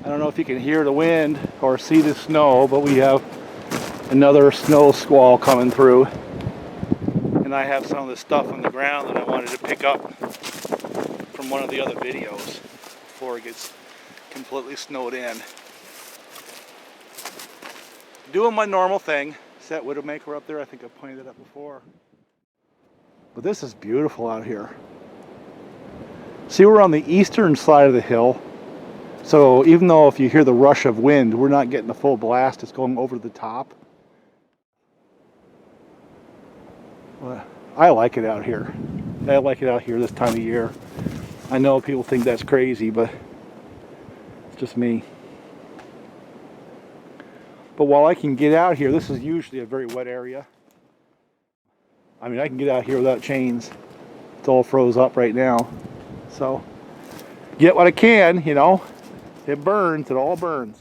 I don't know if you can hear the wind or see the snow, but we have another snow squall coming through. And I have some of the stuff on the ground that I wanted to pick up from one of the other videos before it gets completely snowed in. Doing my normal thing. Set Widowmaker up there. I think I pointed it up before. But this is beautiful out here. See, we're on the eastern side of the hill. So even though if you hear the rush of wind, we're not getting the full blast. It's going over the top. Well, I like it out here. I like it out here this time of year. I know people think that's crazy, but it's just me. But while I can get out here, this is usually a very wet area. I mean, I can get out here without chains. It's all froze up right now. So, get what I can, you know. It burns, it all burns.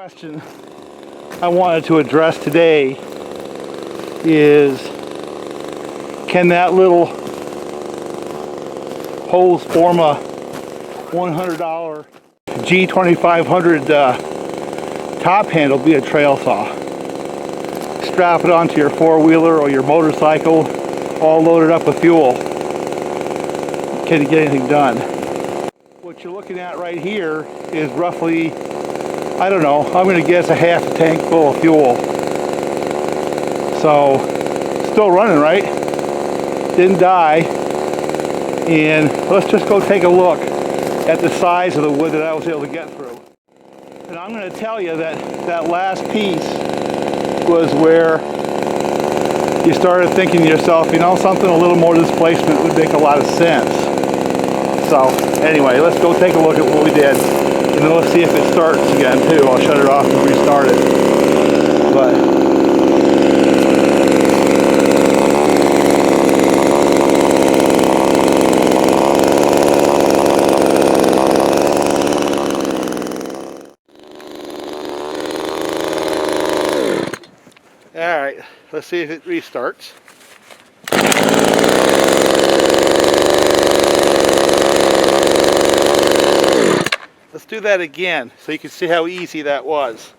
Question I wanted to address today is, can that little Holzfforma $100 G2500 top handle be a trail saw? Strap it onto your four-wheeler or your motorcycle, all loaded up with fuel. Can you get anything done? What you're looking at right here is roughly, I don't know, I'm going to guess a half a tank full of fuel. So, still running, right? Didn't die. And let's just go take a look at the size of the wood that I was able to get through. And I'm going to tell you that that last piece was where you started thinking to yourself, you know, something a little more displacement would make a lot of sense. So anyway, let's go take a look at what we did, and then let's see if it starts again too. I'll shut it off and restart it. But all right, let's see if it restarts. Let's do that again so you can see how easy that was.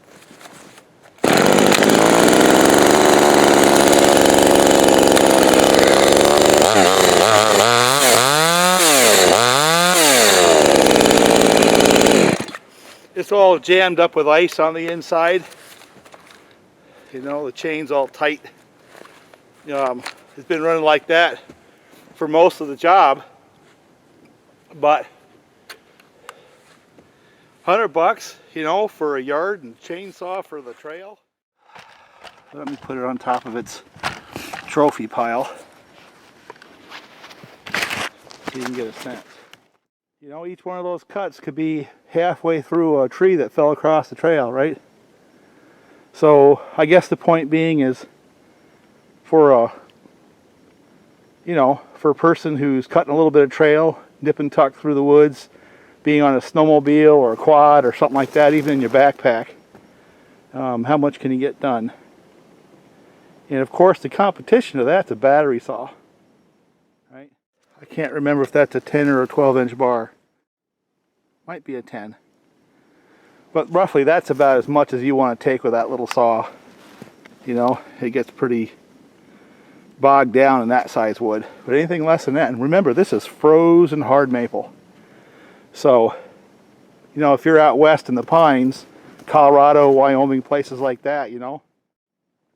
It's all jammed up with ice on the inside. You know, the chain's all tight. It's been running like that for most of the job, but $100, you know, for a yard and chainsaw for the trail. Let me put it on top of its trophy pile so you can get a sense. You know, each one of those cuts could be halfway through a tree that fell across the trail, right? So I guess the point being is, for a, you know, for a person who's cutting a little bit of trail, nip and tuck through the woods, being on a snowmobile or a quad or something like that, even in your backpack, how much can you get done? And of course, the competition to that's a battery saw, right? I can't remember if that's a 10 or a 12-inch bar. Might be a 10. But roughly, that's about as much as you want to take with that little saw. You know, it gets pretty bogged down in that size wood. But anything less than that, and remember, this is frozen hard maple. So, you know, if you're out west in the pines, Colorado, Wyoming, places like that, you know,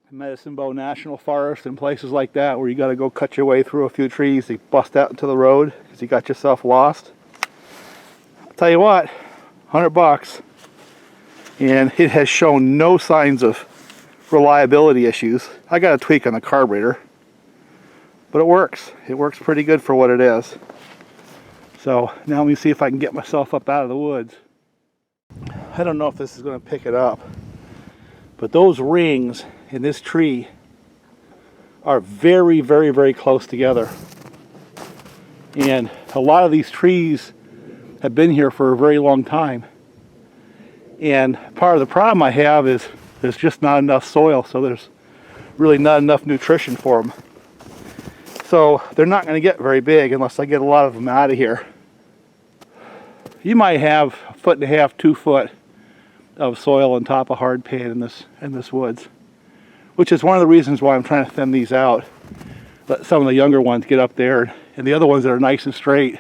Medicine Bow National Forest and places like that, where you got to go cut your way through a few trees to bust out into the road because you got yourself lost. I'll tell you what, $100, and it has shown no signs of reliability issues. I got a tweak on the carburetor, but it works. It works pretty good for what it is. So now let me see if I can get myself up out of the woods. I don't know if this is going to pick it up, but those rings in this tree are very, very, very close together. And a lot of these trees have been here for a very long time. And part of the problem I have is there's just not enough soil, so there's really not enough nutrition for them. So they're not going to get very big unless I get a lot of them out of here. You might have 1.5 feet, 2 foot of soil on top of hard pan in this woods, which is one of the reasons why I'm trying to thin these out. Let some of the younger ones get up there, and the other ones that are nice and straight,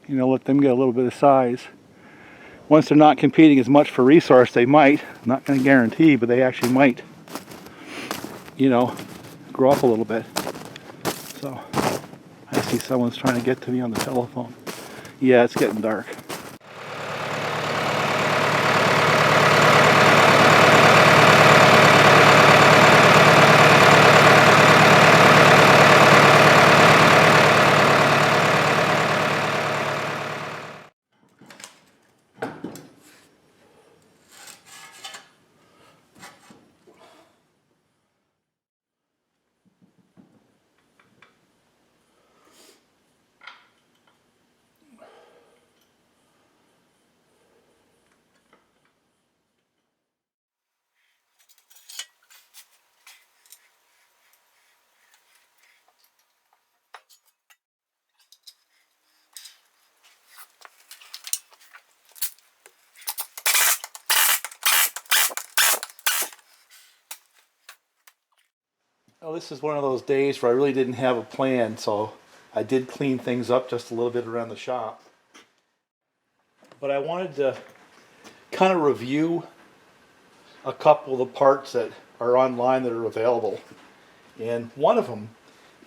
you know, let them get a little bit of size. Once they're not competing as much for resource, they might, I'm not going to guarantee, but they actually might, you know, grow up a little bit. So I see someone's trying to get to me on the telephone. Yeah, it's getting dark. Well, this is one of those days where I really didn't have a plan, so I did clean things up just a little bit around the shop. But I wanted to kind of review a couple of the parts that are online that are available. And one of them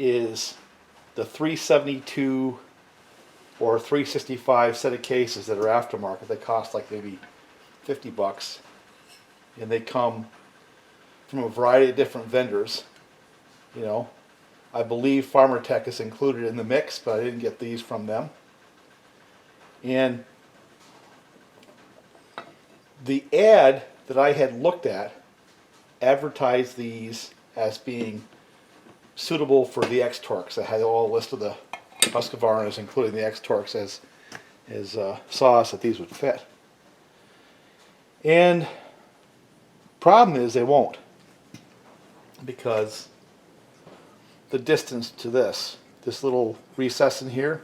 is the 372 or 365 set of cases that are aftermarket. They cost like maybe 50 bucks. And they come from a variety of different vendors. You know, I believe Farmer Tech is included in the mix, but I didn't get these from them. And the ad that I had looked at advertised these as being suitable for the X-Torques. I had all a list of the Husqvarnas, including the X-Torques, as saws that these would fit. And problem is they won't, because the distance to this little recess in here,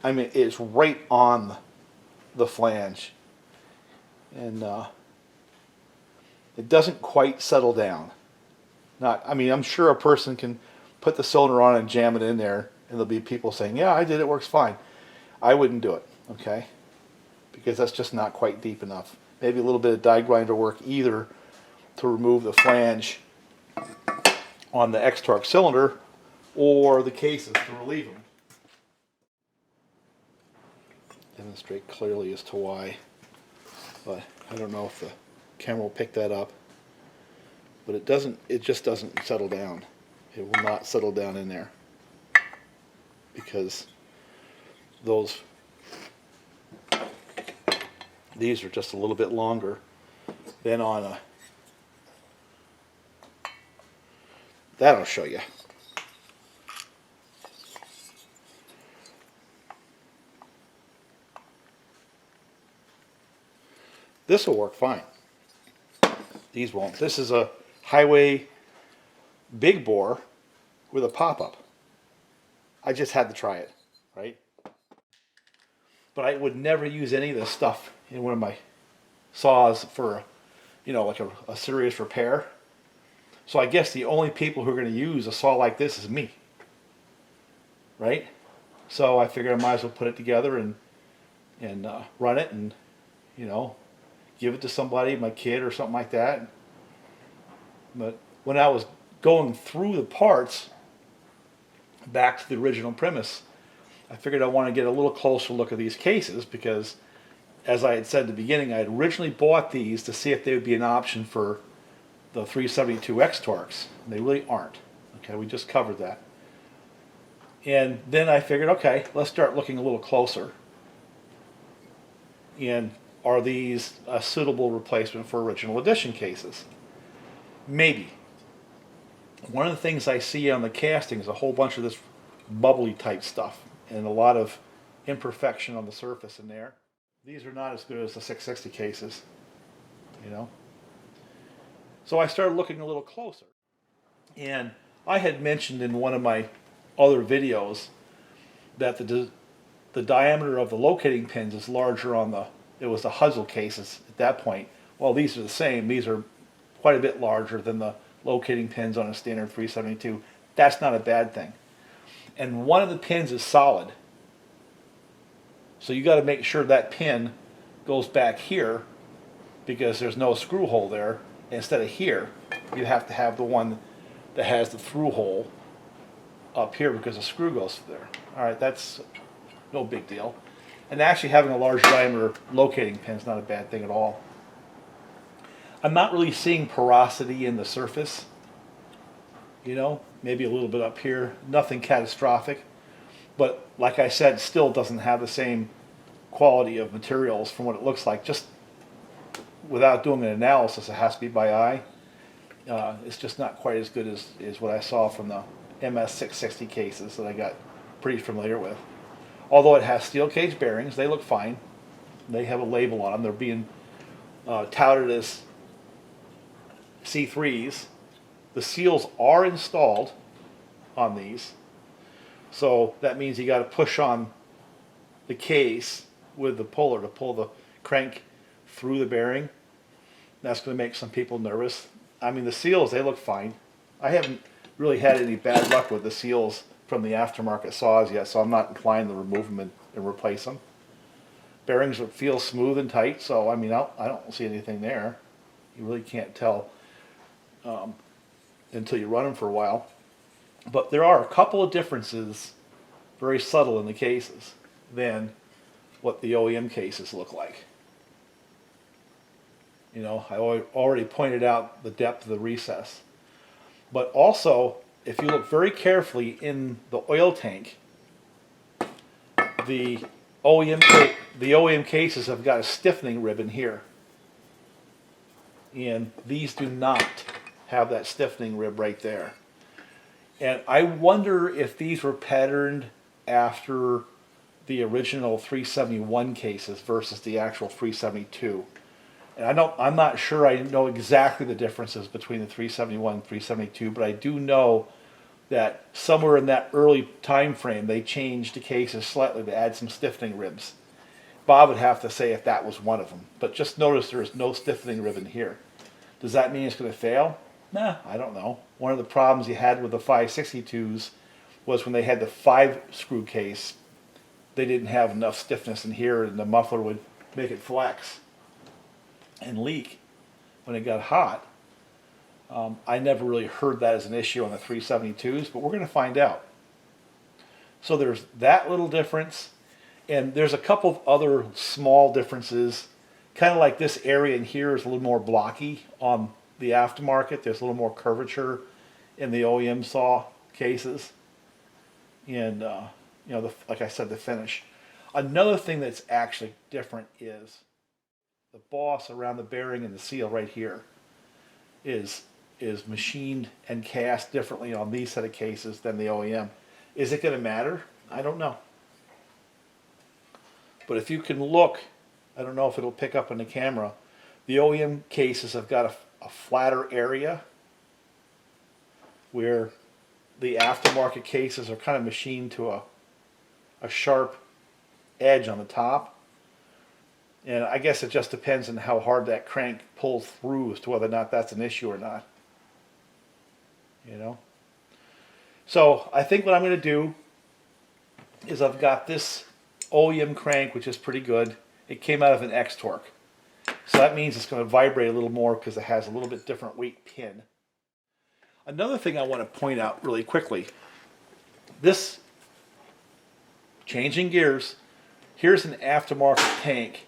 I mean, it's right on the flange, and it doesn't quite settle down. I mean, I'm sure a person can put the cylinder on and jam it in there, and there'll be people saying, yeah, I did, it works fine. I wouldn't do it, okay? Because that's just not quite deep enough. Maybe a little bit of die grinder work either to remove the flange on the X-Torque cylinder or the cases to relieve them. Demonstrate clearly as to why, but I don't know if the camera will pick that up. But it just doesn't settle down. It will not settle down in there, because these are just a little bit longer than on a, that I'll show you. This will work fine. These won't. This is a Hyway big bore with a pop-up. I just had to try it, right? But I would never use any of this stuff in one of my saws for, you know, like a serious repair. So I guess the only people who are going to use a saw like this is me, right? So I figured I might as well put it together and run it, and, you know, give it to somebody, my kid or something like that. But when I was going through the parts back to the original premise, I figured I want to get a little closer look at these cases, because as I had said at the beginning, I had originally bought these to see if they would be an option for the 372 X-Torques. They really aren't. Okay, we just covered that. And then I figured, okay, let's start looking a little closer. And are these a suitable replacement for original edition cases? Maybe. One of the things I see on the casting is a whole bunch of this bubbly type stuff and a lot of imperfection on the surface in there. These are not as good as the 660 cases, you know. So I started looking a little closer. And I had mentioned in one of my other videos that the diameter of the locating pins is larger on it was the Huztl cases at that point. Well, these are the same. These are quite a bit larger than the locating pins on a standard 372. That's not a bad thing. And one of the pins is solid. So you got to make sure that pin goes back here, because there's no screw hole there. Instead of here, you have to have the one that has the through hole up here, because the screw goes there. All right, that's no big deal. And actually having a large diameter locating pin is not a bad thing at all. I'm not really seeing porosity in the surface. You know, maybe a little bit up here, nothing catastrophic. But like I said, still doesn't have the same quality of materials from what it looks like. Just without doing an analysis, it has to be by eye. It's just not quite as good as what I saw from the MS660 cases that I got pretty familiar with. Although it has steel cage bearings, they look fine. They have a label on them. They're being touted as C3s. The seals are installed on these, so that means you got to push on the case with the puller to pull the crank through the bearing. That's going to make some people nervous. I mean, the seals, they look fine. I haven't really had any bad luck with the seals from the aftermarket saws yet, so I'm not inclined to remove them and replace them. Bearings feel smooth and tight, so I mean, I don't see anything there. You really can't tell until you run them for a while. But there are a couple of differences, very subtle in the cases, than what the OEM cases look like. You know, I already pointed out the depth of the recess. But also, if you look very carefully in the oil tank, the OEM cases have got a stiffening ribbon here. And these do not have that stiffening rib right there. And I wonder if these were patterned after the original 371 cases versus the actual 372. And I'm not sure I know exactly the differences between the 371 and 372, but I do know that somewhere in that early time frame they changed the cases slightly to add some stiffening ribs. Bob would have to say if that was one of them, but just notice there is no stiffening ribbon here. Does that mean it's going to fail? Nah, I don't know. One of the problems you had with the 562s was when they had the 5-screw case, they didn't have enough stiffness in here and the muffler would make it flex and leak when it got hot. I never really heard that as an issue on the 372s, but we're going to find out. So there's that little difference, and there's a couple of other small differences. Kind of like this area in here is a little more blocky on the aftermarket. There's a little more curvature in the OEM saw cases, and you know, like I said, the finish. Another thing that's actually different is the boss around the bearing and the seal right here is machined and cast differently on these set of cases than the OEM. Is it going to matter? I don't know. But if you can look, I don't know if it'll pick up on the camera, the OEM cases have got a flatter area where the aftermarket cases are kind of machined to a sharp edge on the top. And I guess it just depends on how hard that crank pulls through as to whether or not that's an issue or not. You know? So I think what I'm going to do is I've got this OEM crank, which is pretty good. It came out of an X-Torque. So that means it's going to vibrate a little more because it has a little bit different weight pin. Another thing I want to point out really quickly. This, changing gears, here's an aftermarket tank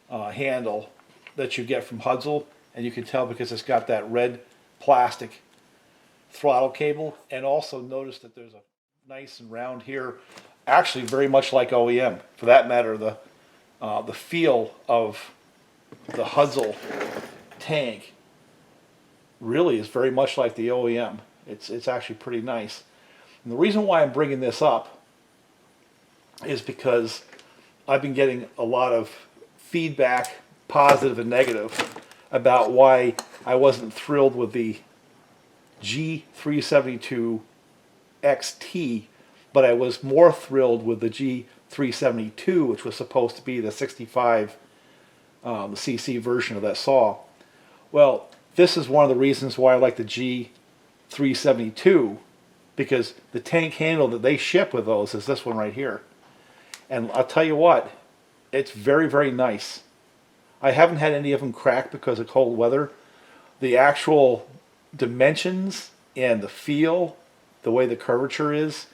handle that you get from Huztl, and you can tell because it's got that red plastic throttle cable, and also notice that there's a nice and round here, actually very much like OEM. For that matter, the feel of the Huztl tank really is very much like the OEM. It's actually pretty nice. And the reason why I'm bringing this up is because I've been getting a lot of feedback, positive and negative, about why I wasn't thrilled with the G372 XT, but I was more thrilled with the G372, which was supposed to be the 65 cc version of that saw. Well, this is one of the reasons why I like the G372, because the tank handle that they ship with those is this one right here. And I'll tell you what, it's very, very nice. I haven't had any of them crack because of cold weather. The actual dimensions and the feel, the way the curvature is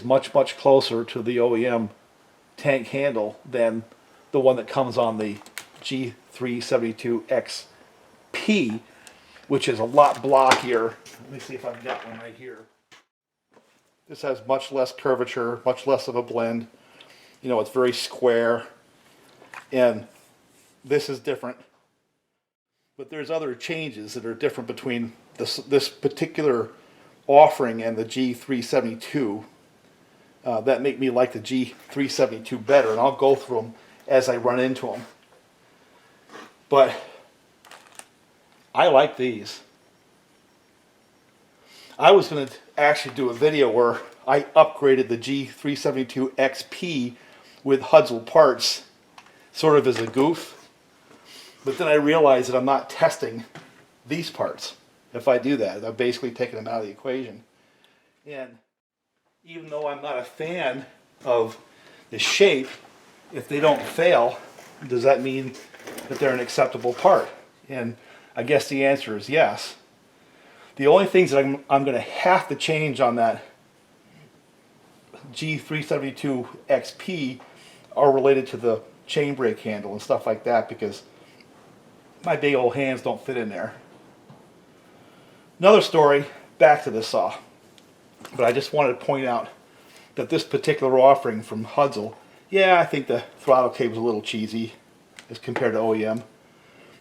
much, much closer to the OEM tank handle than the one that comes on the G372 XP, which is a lot blockier. Let me see if I've got one right here. This has much less curvature, much less of a blend. You know, it's very square, and this is different. But there's other changes that are different between this particular offering and the G372 that make me like the G372 better, and I'll go through them as I run into them. But I like these. I was going to actually do a video where I upgraded the G372 XP with Huztl parts, sort of as a goof. But then I realized that I'm not testing these parts if I do that. I've basically taken them out of the equation. And even though I'm not a fan of the shape, if they don't fail, does that mean that they're an acceptable part? And I guess the answer is yes. The only things that I'm going to have to change on that G372 XP are related to the chain brake handle and stuff like that, because my big old hands don't fit in there. Another story, back to this saw. But I just wanted to point out that this particular offering from Huztl, yeah, I think the throttle cable's a little cheesy as compared to OEM,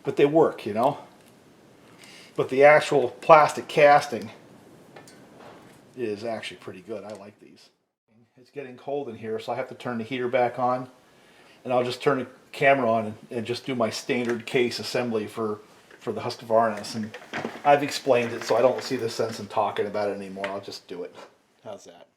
but they work, you know. But the actual plastic casting is actually pretty good. I like these. It's getting cold in here, so I have to turn the heater back on, and I'll just turn the camera on and just do my standard case assembly for the Husqvarna. And I've explained it, so I don't see the sense in talking about it anymore. I'll just do it. How's that?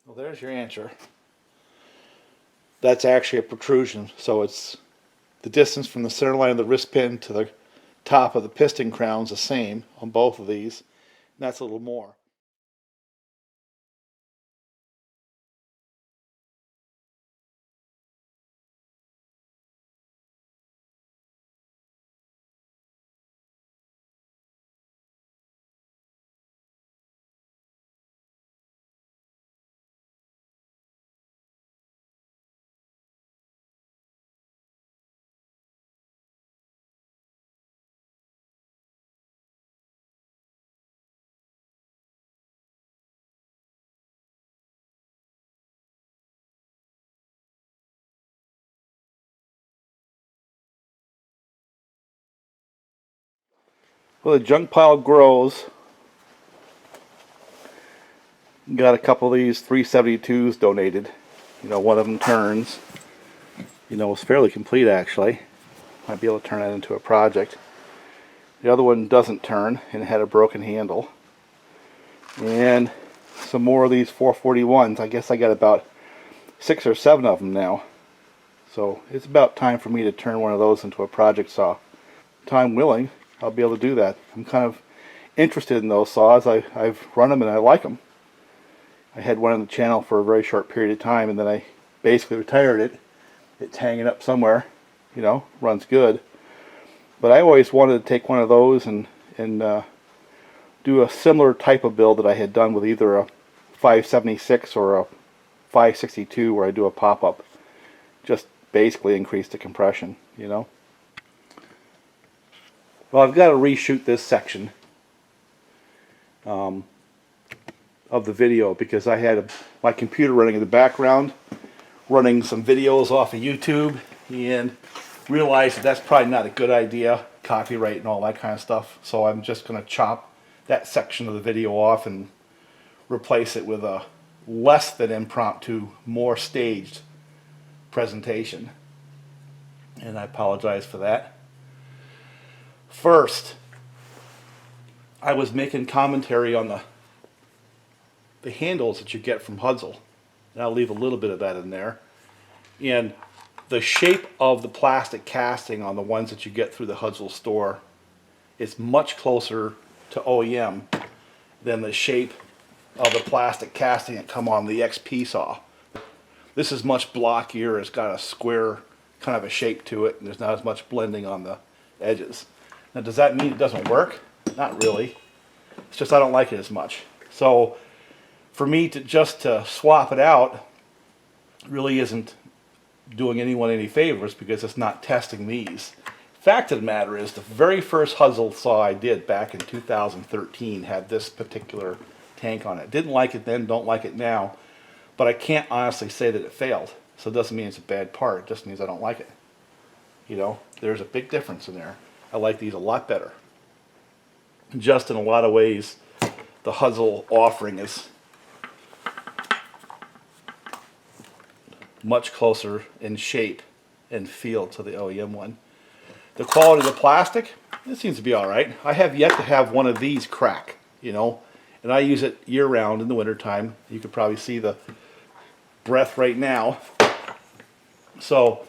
Well, there's your answer. That's actually a protrusion, so it's the distance from the center line of the wrist pin to the top of the piston crown is the same on both of these, and that's a little more. Well, the junk pile grows. Got a couple of these 372s donated. You know, one of them turns. You know, it's fairly complete actually. Might be able to turn that into a project. The other one doesn't turn and had a broken handle. And some more of these 441s. I guess I got about 6 or 7 of them now. So it's about time for me to turn one of those into a project saw. Time willing, I'll be able to do that. I'm kind of interested in those saws. I've run them and I like them. I had one on the channel for a very short period of time, and then I basically retired it. It's hanging up somewhere, you know, runs good. But I always wanted to take one of those and do a similar type of build that I had done with either a 576 or a 562, where I do a pop-up. Just basically increase the compression, you know. Well, I've got to reshoot this section of the video because I had my computer running in the background, running some videos off of YouTube, and realized that that's probably not a good idea, copyright and all that kind of stuff. So I'm just going to chop that section of the video off and replace it with a less than impromptu, more staged presentation. And I apologize for that. First, I was making commentary on the handles that you get from Huztl. And I'll leave a little bit of that in there. And the shape of the plastic casting on the ones that you get through the Huztl store is much closer to OEM than the shape of the plastic casting that come on the XP saw. This is much blockier. It's got a square kind of a shape to it, and there's not as much blending on the edges. Now, does that mean it doesn't work? Not really. It's just I don't like it as much. So for me to just swap it out really isn't doing anyone any favors, because it's not testing these. Fact of the matter is, the very first Huztl saw I did back in 2013 had this particular tank on it. Didn't like it then, don't like it now, but I can't honestly say that it failed. So it doesn't mean it's a bad part, it just means I don't like it. You know, there's a big difference in there. I like these a lot better. Just in a lot of ways, the Huztl offering is much closer in shape and feel to the OEM one. The quality of the plastic, it seems to be alright. I have yet to have one of these crack, you know, and I use it year round in the winter time. You could probably see the breath right now. So,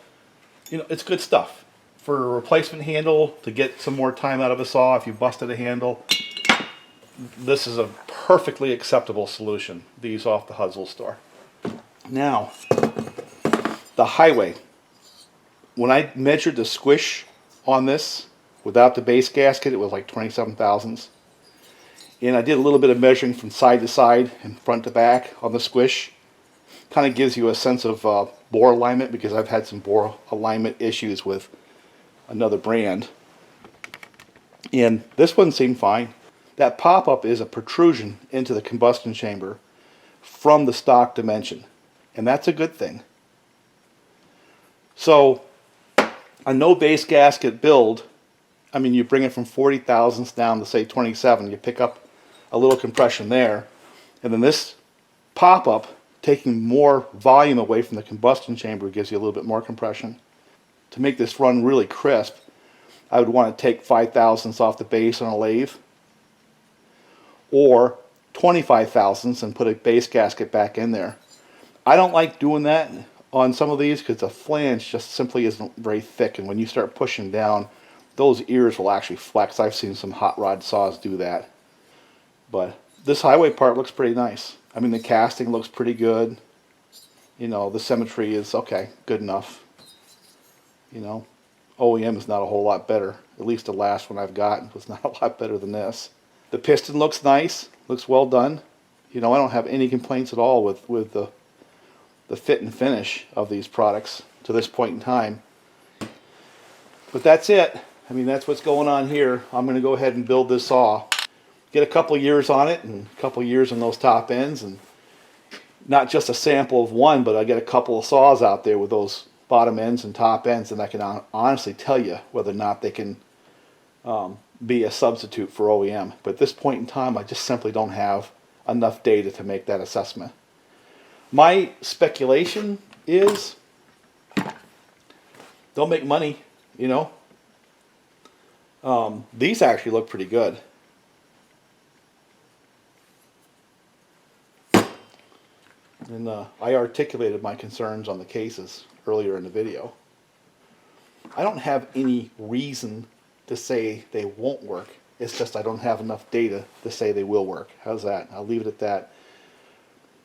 you know, it's good stuff. For a replacement handle, to get some more time out of a saw if you busted a handle, this is a perfectly acceptable solution. These off the Huztl store. Now, the Hyway. When I measured the squish on this without the base gasket, it was like 27 thousandths. And I did a little bit of measuring from side to side and front to back on the squish. Kind of gives you a sense of bore alignment, because I've had some bore alignment issues with another brand. And this one seemed fine. That pop-up is a protrusion into the combustion chamber from the stock dimension. And that's a good thing. So, a no base gasket build, I mean, you bring it from 40 thousandths down to say 27, you pick up a little compression there, and then this pop-up, taking more volume away from the combustion chamber, gives you a little bit more compression. To make this run really crisp, I would want to take 5 thousandths off the base on a lathe, or 25 thousandths and put a base gasket back in there. I don't like doing that on some of these because the flange just simply isn't very thick, and when you start pushing down, those ears will actually flex. I've seen some hot rod saws do that. But this Hyway part looks pretty nice. I mean, the casting looks pretty good. You know, the symmetry is okay, good enough. You know, OEM is not a whole lot better. At least the last one I've gotten was not a lot better than this. The piston looks nice, looks well done. You know, I don't have any complaints at all with the fit and finish of these products to this point in time. But that's it. I mean, that's what's going on here. I'm going to go ahead and build this saw. Get a couple years on it and a couple years on those top ends, and not just a sample of one, but I get a couple of saws out there with those bottom ends and top ends, and I can honestly tell you whether or not they can be a substitute for OEM. But at this point in time, I just simply don't have enough data to make that assessment. My speculation is they'll make money, you know. These actually look pretty good. And I articulated my concerns on the cases earlier in the video. I don't have any reason to say they won't work. It's just I don't have enough data to say they will work. How's that? I'll leave it at that.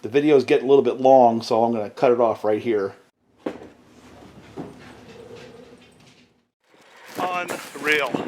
The video is getting a little bit long, so I'm going to cut it off right here. Unreal.